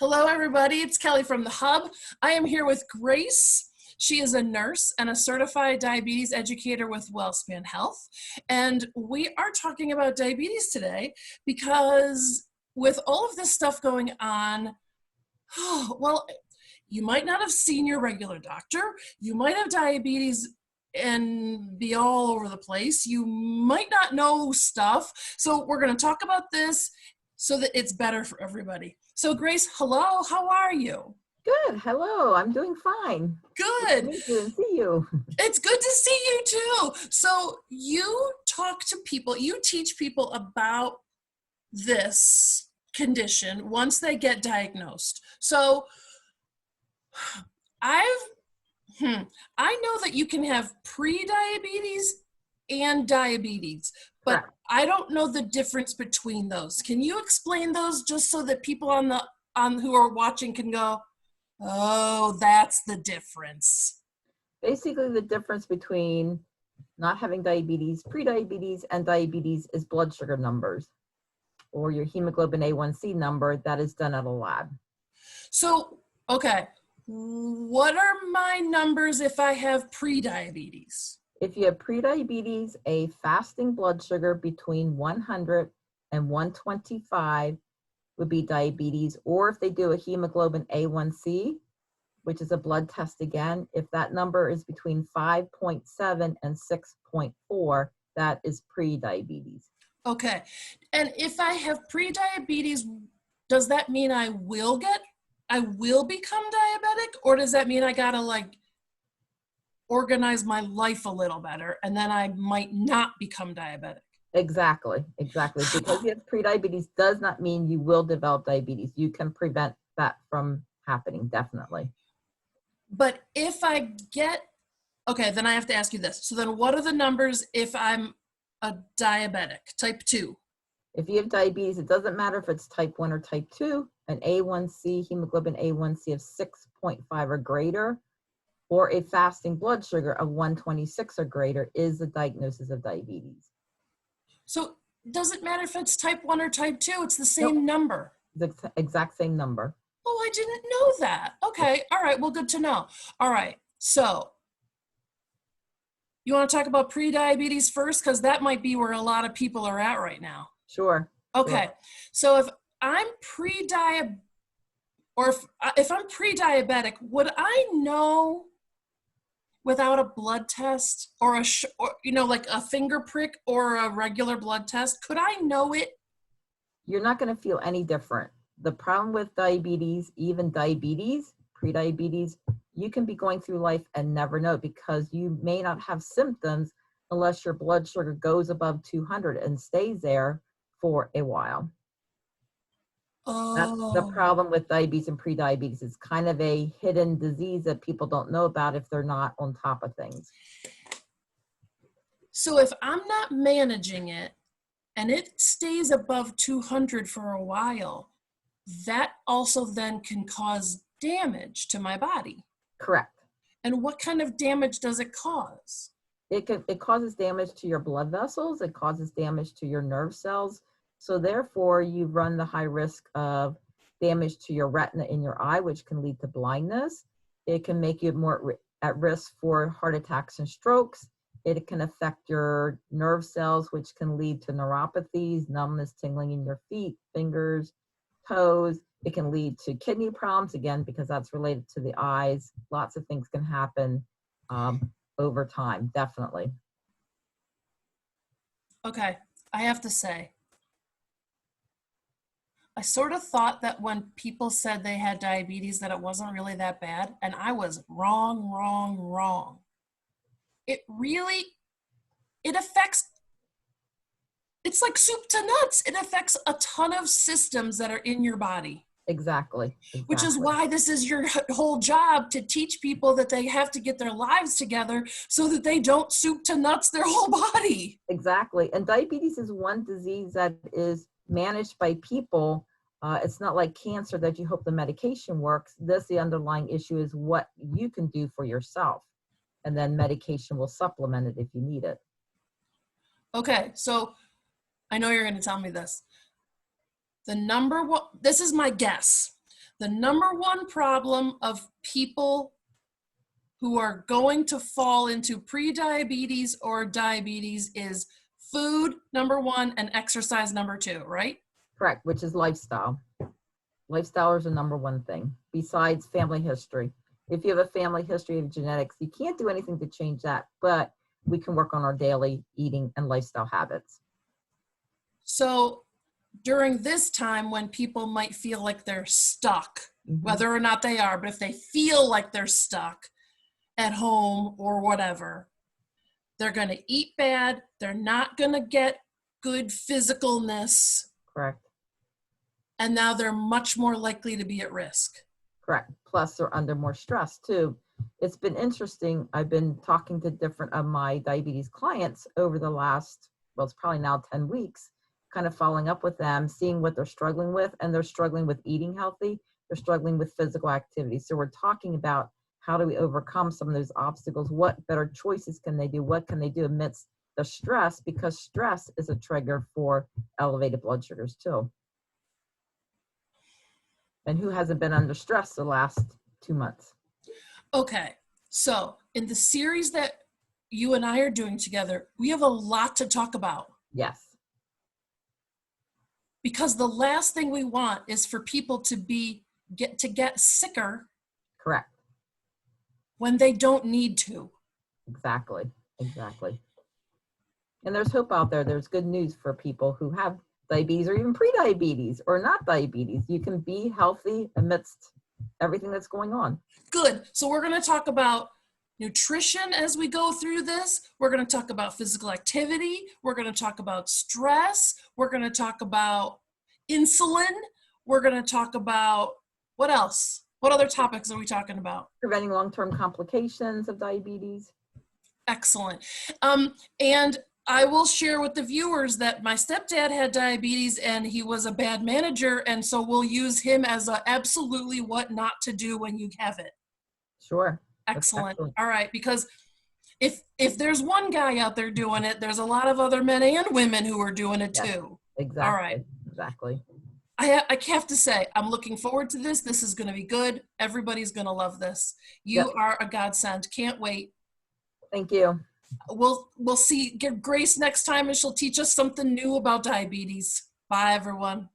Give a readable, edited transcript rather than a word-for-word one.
Hello, everybody. It's Kelly from the Hub. I am here with Grace. She is a nurse and a certified diabetes educator with WellSpan Health. And we are talking about diabetes today because with all of this stuff going on, well, you might not have seen your regular doctor. You might have diabetes and be all over the place. You might not know stuff. So we're going to talk about this so that it's better for everybody. So Grace, hello, how are you? Good. Hello. I'm doing fine. Good. Good to meet you and see you. It's good to see you too. So you talk to people, you teach people about this condition once they get diagnosed. So I know that you can have pre-diabetes and diabetes, but Correct. I don't know the difference between those. Can you explain those just so that people on who are watching can go, oh, that's the difference? Basically, the difference between not having diabetes, pre-diabetes, and diabetes is blood sugar numbers or your hemoglobin A1C number that is done at a lab. So, okay, what are my numbers if I have pre-diabetes? If you have pre-diabetes, a fasting blood sugar between 100 and 125 would be diabetes, or if they do a hemoglobin A1C, which is a blood test again, if that number is between 5.7 and 6.4, that is pre-diabetes. Okay, and if I have pre-diabetes, does that mean I will become diabetic, or does that mean I gotta like organize my life a little better and then I might not become diabetic? Exactly. Because you have pre-diabetes does not mean you will develop diabetes. You can prevent that from happening, definitely. But if I get, okay, then I have to ask you this. So then what are the numbers if I'm a diabetic, type 2? If you have diabetes, it doesn't matter if it's type 1 or type 2, an A1C, hemoglobin A1C of 6.5 or greater, or a fasting blood sugar of 126 or greater is the diagnosis of diabetes. So does it matter if it's type 1 or type 2? It's the same Nope. number. The exact same number. Oh, I didn't know that. Okay. All right. Well, good to know. All right. So you want to talk about pre-diabetes first? Because that might be where a lot of people are at right now. Sure. Okay. Sure. So if I'm if I'm pre-diabetic, would I know without a blood test or like a finger prick or a regular blood test? Could I know it? You're not going to feel any different. The problem with diabetes, even diabetes, pre-diabetes, you can be going through life and never know because you may not have symptoms unless your blood sugar goes above 200 and stays there for a while. That's the problem with diabetes and pre-diabetes. It's kind of a hidden disease that people don't know about if they're not on top of things. So if I'm not managing it and it stays above 200 for a while, that also then can cause damage to my body. Correct. And what kind of damage does it cause? It causes damage to your blood vessels. It causes damage to your nerve cells. So therefore, you run the high risk of damage to your retina in your eye, which can lead to blindness. It can make you more at risk for heart attacks and strokes. It can affect your nerve cells, which can lead to neuropathies, numbness, tingling in your feet, fingers, toes. It can lead to kidney problems, again, because that's related to the eyes. Lots of things can happen over time, definitely. Okay, I have to say, I sort of thought that when people said they had diabetes that it wasn't really that bad, and I was wrong. It affects, it's like soup to nuts. It affects a ton of systems that are in your body. Exactly. Which is why this is your whole job, to teach people that they have to get their lives together so that they don't soup to nuts their whole body. Exactly. And diabetes is one disease that is managed by people. It's not like cancer that you hope the medication works. The underlying issue is what you can do for yourself. And then medication will supplement it if you need it. Okay, so I know you're going to tell me this. The number one, this is my guess. The number one problem of people who are going to fall into pre-diabetes or diabetes is food, number one, and exercise, number two, right? Correct, which is lifestyle. Lifestyle is the number one thing besides family history. If you have a family history of genetics, you can't do anything to change that, but we can work on our daily eating and lifestyle habits. So during this time when people might feel like they're stuck, whether or not they are, but if they feel like they're stuck at home or whatever, they're going to eat bad. They're not going to get good physicalness. Correct. And now they're much more likely to be at risk. Correct. Plus, they're under more stress too. It's been interesting. I've been talking to different of my diabetes clients over the last, well, it's probably now 10 weeks, kind of following up with them, seeing what they're struggling with. And they're struggling with eating healthy. They're struggling with physical activity. So we're talking about how do we overcome some of those obstacles? What better choices can they do? What can they do amidst the stress? Because stress is a trigger for elevated blood sugars too. And who hasn't been under stress the last 2 months? Okay, so in the series that you and I are doing together, we have a lot to talk about. Yes. Because the last thing we want is for people to get sicker. Correct. When they don't need to. Exactly. Exactly. And there's hope out there. There's good news for people who have diabetes or even pre-diabetes or not diabetes. You can be healthy amidst everything that's going on. Good. So we're going to talk about nutrition as we go through this. We're going to talk about physical activity. We're going to talk about stress. We're going to talk about insulin. We're going to talk about what else? What other topics are we talking about? Preventing long-term complications of diabetes. Excellent. And I will share with the viewers that my stepdad had diabetes and he was a bad manager. And so we'll use him as a absolutely what not to do when you have it. Sure. Excellent. All right. Because if there's one guy out there doing it, there's a lot of other men and women who are doing it too. Exactly. All right. Exactly. I have to say, I'm looking forward to this. This is going to be good. Everybody's going to love this. You are a godsend. Can't wait. Thank you. We'll see. Get Grace next time and she'll teach us something new about diabetes. Bye, everyone.